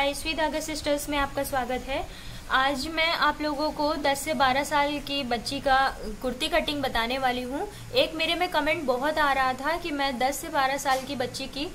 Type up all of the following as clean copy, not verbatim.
आयुष्वी धागा सिस्टर्स में आपका स्वागत है। आज मैं आप लोगों को 10 से 12 साल की बच्ची का कुर्ती कटिंग बताने वाली हूँ। एक मेरे में कमेंट बहुत आ रहा था कि मैं 10 से 12 साल की बच्ची की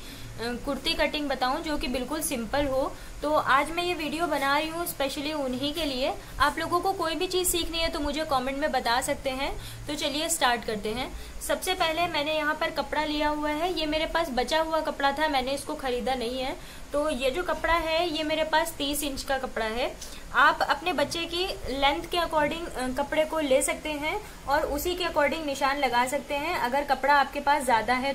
कुर्ती कटिंग बताऊं जो कि बिल्कुल सिंपल हो। तो आज मैं ये वीडियो बना रही हूँ स्पेशली उन्हीं के लिए। आप लोगों को कोई भी चीज़ सीखनी है तो मुझे कमेंट में बता सकते हैं। तो चलिए स्टार्ट करते हैं। सबसे पहले मैंने यहाँ पर कपड़ा लिया हुआ है। ये मेरे पास बचा हुआ कपड़ा था, मैंने इसको खरीदा नहीं है। तो ये जो कपड़ा है ये मेरे पास 30 इंच का कपड़ा है। आप अपने बच्चे की लेंथ के अकॉर्डिंग कपड़े को ले सकते हैं और उसी के अकॉर्डिंग निशान लगा सकते हैं अगर कपड़ा आपके पास ज्यादा है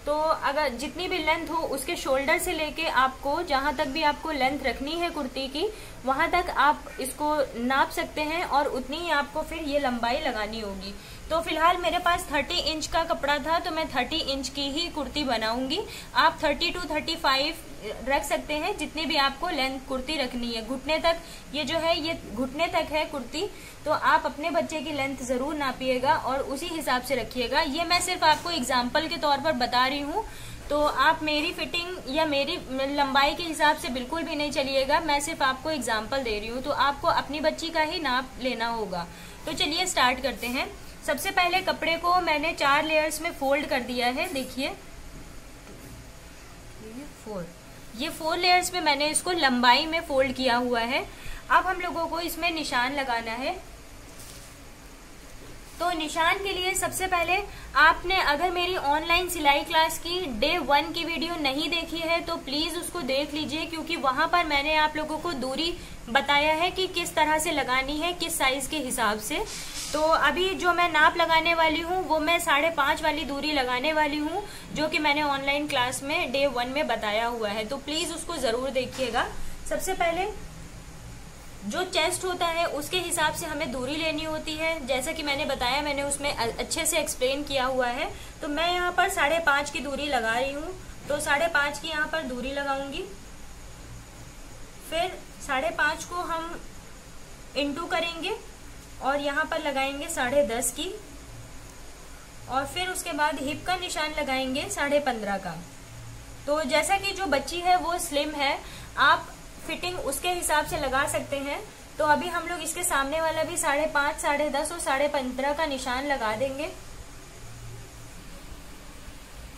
तो अगर जितनी भी लेंथ हो उसके शोल्डर से लेके आपको जहां तक भी आपको लेंथ रखनी है कुर्ती की वहां तक आप इसको नाप सकते हैं और उतनी ही आपको फिर ये लंबाई लगानी होगी। तो फिलहाल मेरे पास 30 इंच का कपड़ा था तो मैं 30 इंच की ही कुर्ती बनाऊंगी। आप 30 to 35 रख सकते हैं जितनी भी आपको लेंथ कुर्ती रखनी है। घुटने तक ये जो है ये घुटने तक है कुर्ती, तो आप अपने बच्चे की लेंथ जरूर नापिएगा और उसी हिसाब से रखिएगा। ये मैं सिर्फ आपको एग्जाम्पल के तौर पर बता रही हूँ, तो आप मेरी फिटिंग या मेरी लंबाई के हिसाब से बिल्कुल भी नहीं चलिएगा। मैं सिर्फ आपको एग्जाम्पल दे रही हूँ, तो आपको अपनी बच्ची का ही नाप लेना होगा। तो चलिए स्टार्ट करते हैं। सबसे पहले कपड़े को मैंने 4 लेयर्स में फोल्ड कर दिया है। देखिए ये 4 लेयर्स में मैंने इसको लंबाई में फोल्ड किया हुआ है। अब हम लोगों को इसमें निशान लगाना है। तो निशान के लिए सबसे पहले आपने अगर मेरी ऑनलाइन सिलाई क्लास की डे 1 की वीडियो नहीं देखी है तो प्लीज उसको देख लीजिए, क्योंकि वहां पर मैंने आप लोगों को दूरी बताया है कि किस तरह से लगानी है, किस साइज के हिसाब से। तो अभी जो मैं नाप लगाने वाली हूँ वो मैं 5.5 वाली दूरी लगाने वाली हूँ, जो कि मैंने ऑनलाइन क्लास में डे 1 में बताया हुआ है। तो प्लीज उसको जरूर देखिएगा। सबसे पहले जो चेस्ट होता है उसके हिसाब से हमें दूरी लेनी होती है। जैसा कि मैंने बताया, मैंने उसमें अच्छे से एक्सप्लेन किया हुआ है। तो मैं यहाँ पर 5.5 की दूरी लगा रही हूँ। तो 5.5 की यहाँ पर दूरी लगाऊंगी। फिर 5.5 को हम इंटू करेंगे और यहाँ पर लगाएंगे 10.5 की, और फिर उसके बाद हिप का निशान लगाएंगे 15.5 का। तो जैसा कि जो बच्ची है वो स्लिम है, आप फिटिंग उसके हिसाब से लगा सकते हैं। तो अभी हम लोग इसके सामने वाला भी 5.5, 10.5 और 15.5 का निशान लगा देंगे।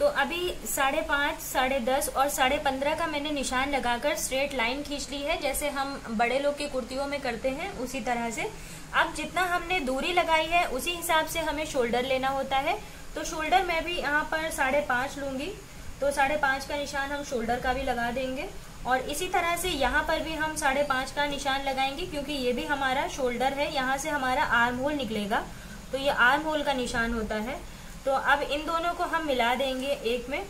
तो अभी 5.5, 10.5 और 15.5 का मैंने निशान लगाकर स्ट्रेट लाइन खींच ली है, जैसे हम बड़े लोग की कुर्तियों में करते हैं उसी तरह से। अब जितना हमने दूरी लगाई है उसी हिसाब से हमें शोल्डर लेना होता है। तो शोल्डर मैं भी यहाँ पर 5.5 लूंगी। तो 5.5 का निशान हम शोल्डर का भी लगा देंगे और इसी तरह से यहाँ पर भी हम 5.5 का निशान लगाएंगे, क्योंकि ये भी हमारा शोल्डर है। यहाँ से हमारा आर्म होल निकलेगा, तो ये आर्म होल का निशान होता है। तो अब इन दोनों को हम मिला देंगे एक में।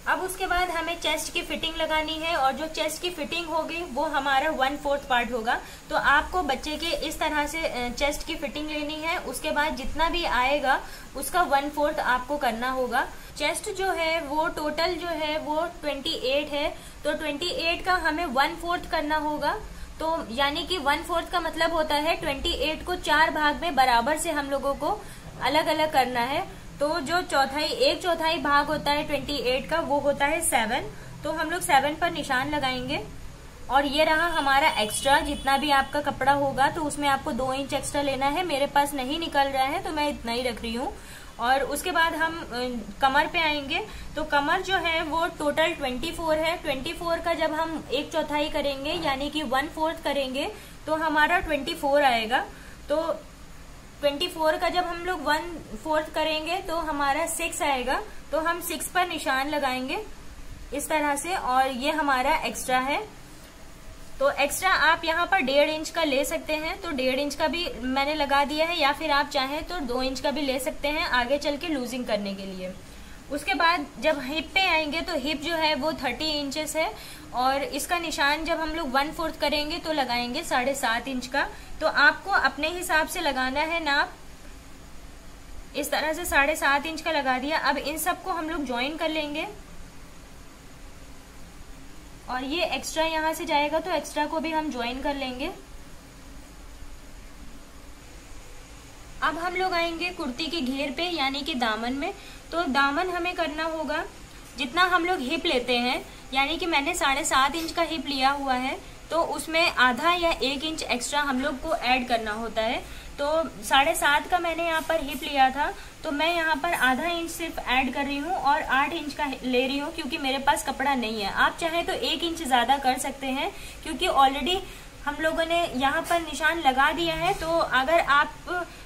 अब उसके बाद हमें चेस्ट की फिटिंग लगानी है, और जो चेस्ट की फिटिंग होगी वो हमारा 1/4 पार्ट होगा। तो आपको बच्चे के इस तरह से चेस्ट की फिटिंग लेनी है। उसके बाद जितना भी आएगा उसका 1/4 आपको करना होगा। चेस्ट जो है वो टोटल जो है वो 28 है, तो 28 का हमें 1/4 करना होगा। तो यानी कि 1/4 का मतलब होता है 28 को 4 भाग में बराबर से हम लोगों को अलग अलग करना है। तो जो 1/4 भाग होता है 28 का वो होता है 7। तो हम लोग 7 पर निशान लगाएंगे। और ये रहा हमारा एक्स्ट्रा, जितना भी आपका कपड़ा होगा तो उसमें आपको 2 इंच एक्स्ट्रा लेना है। मेरे पास नहीं निकल रहा है तो मैं इतना ही रख रही हूँ। और उसके बाद हम कमर पे आएंगे। तो कमर जो है वो टोटल 24 है। 24 का जब हम 1/4 करेंगे यानी कि 1/4 करेंगे तो हमारा 24 आएगा। तो 24 का जब हम लोग 1/4 करेंगे तो हमारा 6 आएगा। तो हम 6 पर निशान लगाएंगे इस तरह से, और ये हमारा एक्स्ट्रा है। तो एक्स्ट्रा आप यहाँ पर 1.5 इंच का ले सकते हैं, तो 1.5 इंच का भी मैंने लगा दिया है, या फिर आप चाहें तो 2 इंच का भी ले सकते हैं आगे चल के लूजिंग करने के लिए। उसके बाद जब हिप पे आएंगे तो हिप जो है वो 30 इंचेस है, और इसका निशान जब हम लोग 1/4 करेंगे तो लगाएंगे 7.5 इंच का। तो आपको अपने हिसाब से लगाना है नाप। इस तरह से 7.5 इंच का लगा दिया। अब इन सबको हम लोग ज्वाइन कर लेंगे, और ये एक्स्ट्रा यहाँ से जाएगा तो एक्स्ट्रा को भी हम ज्वाइन कर लेंगे। अब हम लोग आएंगे कुर्ती के घेर पे यानी कि दामन में। तो दामन हमें करना होगा जितना हम लोग हिप लेते हैं यानी कि मैंने 7.5 इंच का हिप लिया हुआ है, तो उसमें आधा या 1 इंच एक्स्ट्रा हम लोग को ऐड करना होता है। तो 7.5 का मैंने यहाँ पर हिप लिया था, तो मैं यहाँ पर आधा इंच सिर्फ ऐड कर रही हूँ और 8 इंच का ले रही हूँ, क्योंकि मेरे पास कपड़ा नहीं है। आप चाहें तो 1 इंच ज्यादा कर सकते हैं, क्योंकि ऑलरेडी हम लोगों ने यहाँ पर निशान लगा दिया है। तो अगर आप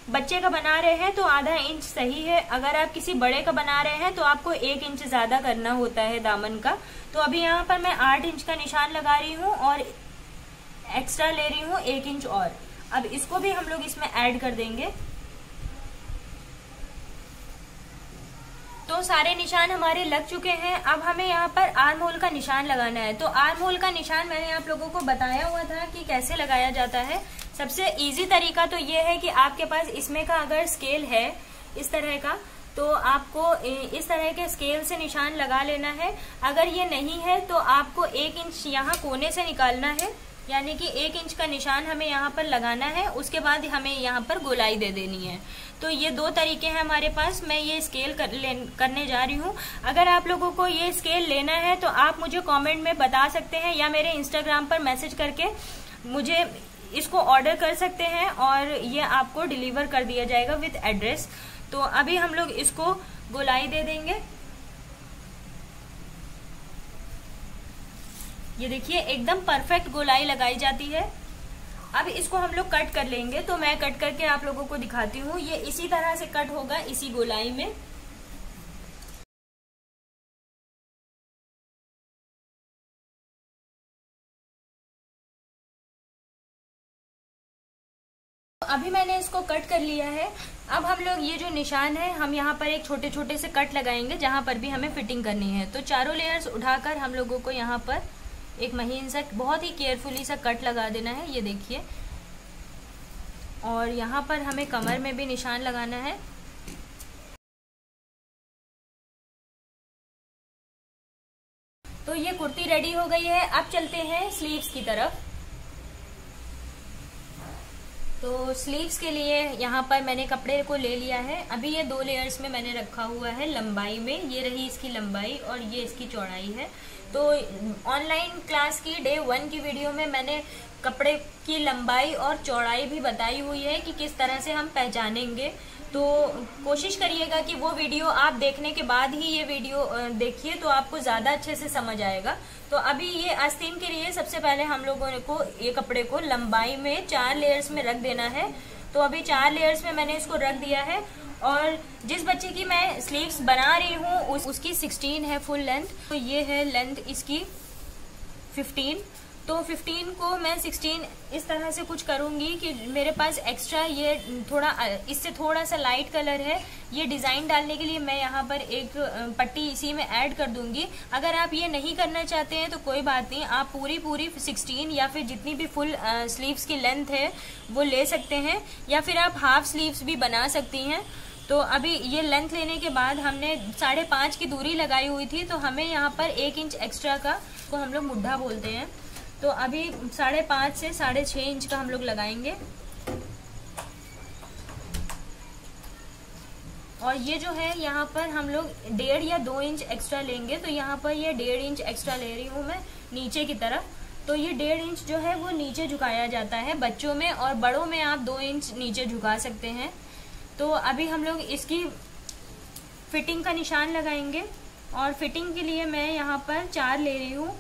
बच्चे का बना रहे हैं तो आधा इंच सही है, अगर आप किसी बड़े का बना रहे हैं तो आपको 1 इंच ज्यादा करना होता है दामन का। तो अभी यहाँ पर मैं 8 इंच का निशान लगा रही हूँ और एक्स्ट्रा ले रही हूँ 1 इंच और। अब इसको भी हम लोग इसमें ऐड कर देंगे। तो सारे निशान हमारे लग चुके हैं। अब हमें यहाँ पर आर्म होल का निशान लगाना है। तो आर्म होल का निशान मैंने आप लोगों को बताया हुआ था कि कैसे लगाया जाता है। सबसे इजी तरीका तो ये है कि आपके पास इसमें का अगर स्केल है इस तरह का, तो आपको इस तरह के स्केल से निशान लगा लेना है। अगर ये नहीं है तो आपको 1 इंच यहाँ कोने से निकालना है, यानी कि 1 इंच का निशान हमें यहाँ पर लगाना है। उसके बाद हमें यहाँ पर गोलाई दे देनी है। तो ये 2 तरीके हैं हमारे पास। मैं ये स्केल करने जा रही हूँ। अगर आप लोगों को ये स्केल लेना है तो आप मुझे कमेंट में बता सकते हैं, या मेरे इंस्टाग्राम पर मैसेज करके मुझे इसको ऑर्डर कर सकते हैं और ये आपको डिलीवर कर दिया जाएगा विद एड्रेस। तो अभी हम लोग इसको गोलाई दे देंगे। ये देखिए एकदम परफेक्ट गोलाई लगाई जाती है। अब इसको हम लोग कट कर लेंगे। तो मैं कट करके आप लोगों को दिखाती हूँ। ये इसी तरह से कट होगा, इसी गोलाई में। अभी मैंने इसको कट कर लिया है। अब हम लोग ये जो निशान है, हम यहाँ पर एक छोटे छोटे से कट लगाएंगे जहां पर भी हमें फिटिंग करनी है। तो चारों लेयर्स उठाकर हम लोगों को यहाँ पर एक महीन सा, बहुत ही केयरफुली सा कट लगा देना है। ये देखिए। और यहाँ पर हमें कमर में भी निशान लगाना है। तो ये कुर्ती रेडी हो गई है। अब चलते हैं स्लीव्स की तरफ। तो स्लीव्स के लिए यहाँ पर मैंने कपड़े को ले लिया है। अभी ये 2 लेयर्स में मैंने रखा हुआ है लंबाई में। ये रही इसकी लंबाई और ये इसकी चौड़ाई है। तो ऑनलाइन क्लास की डे 1 की वीडियो में मैंने कपड़े की लंबाई और चौड़ाई भी बताई हुई है कि किस तरह से हम पहचानेंगे। तो कोशिश करिएगा कि वो वीडियो आप देखने के बाद ही ये वीडियो देखिए, तो आपको ज्यादा अच्छे से समझ आएगा। तो अभी ये आस्तीन के लिए सबसे पहले हम लोगों को ये कपड़े को लंबाई में 4 लेयर्स में रख देना है। तो अभी 4 लेयर्स में मैंने इसको रख दिया है। और जिस बच्चे की मैं स्लीव्स बना रही हूँ उसकी 16 है फुल लेंथ। तो ये है लेंथ इसकी 15। तो 15 को मैं 16 इस तरह से कुछ करूंगी कि मेरे पास एक्स्ट्रा ये थोड़ा, इससे थोड़ा सा लाइट कलर है, ये डिजाइन डालने के लिए मैं यहाँ पर एक पट्टी इसी में ऐड कर दूंगी। अगर आप ये नहीं करना चाहते हैं तो कोई बात नहीं, आप पूरी 16 या फिर जितनी भी फुल स्लीव्स की लेंथ है वो ले सकते हैं, या फिर आप हाफ स्लीव्स भी बना सकती हैं। तो अभी ये लेंथ लेने के बाद हमने 5.5 की दूरी लगाई हुई थी, तो हमें यहाँ पर 1 इंच एक्स्ट्रा का, को हम लोग मुड्ढा बोलते हैं। तो अभी 5.5 से 6.5 इंच का हम लोग लगाएंगे। और ये जो है यहाँ पर हम लोग 1.5 या 2 इंच एक्स्ट्रा लेंगे। तो यहाँ पर ये 1.5 इंच एक्स्ट्रा ले रही हूँ मैं नीचे की तरफ। तो ये 1.5 इंच जो है वो नीचे झुकाया जाता है बच्चों में, और बड़ों में आप 2 इंच नीचे झुका सकते हैं। तो अभी हम लोग इसकी फिटिंग का निशान लगाएंगे। और फिटिंग के लिए मैं यहाँ पर 4 ले रही हूँ।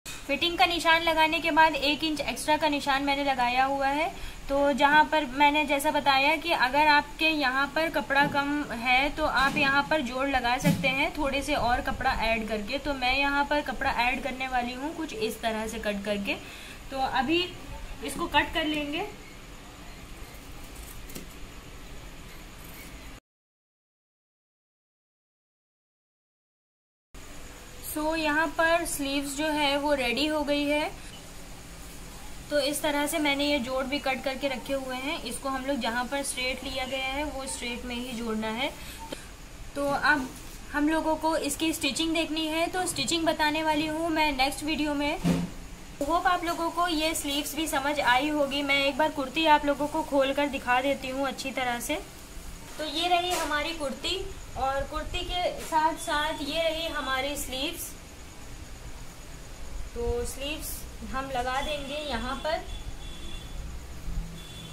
फिटिंग का निशान लगाने के बाद 1 इंच एक्स्ट्रा का निशान मैंने लगाया हुआ है। तो जहाँ पर मैंने जैसा बताया कि अगर आपके यहाँ पर कपड़ा कम है तो आप यहाँ पर जोड़ लगा सकते हैं थोड़े से और कपड़ा ऐड करके। तो मैं यहाँ पर कपड़ा ऐड करने वाली हूँ कुछ इस तरह से कट करके। तो अभी इसको कट कर लेंगे। तो यहाँ पर स्लीव्स जो है वो रेडी हो गई है। तो इस तरह से मैंने ये जोड़ भी कट करके रखे हुए हैं। इसको हम लोग जहाँ पर स्ट्रेट लिया गया है वो स्ट्रेट में ही जोड़ना है। तो अब हम लोगों को इसकी स्टिचिंग देखनी है, तो स्टिचिंग बताने वाली हूँ मैं नेक्स्ट वीडियो में। होप आप लोगों को ये स्लीव्स भी समझ आई होगी। मैं एक बार कुर्ती आप लोगों को खोल कर दिखा देती हूँ अच्छी तरह से। तो ये रही हमारी कुर्ती, और कुर्ती के साथ साथ ये रही हमारी स्लीव्स। तो स्लीव्स हम लगा देंगे यहाँ पर।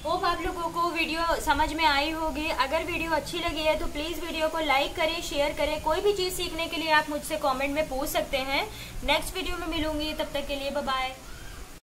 होप आप लोगों को वीडियो समझ में आई होगी। अगर वीडियो अच्छी लगी है तो प्लीज़ वीडियो को लाइक करें, शेयर करें। कोई भी चीज़ सीखने के लिए आप मुझसे कमेंट में पूछ सकते हैं। नेक्स्ट वीडियो में मिलूंगी, तब तक के लिए बाय बाय।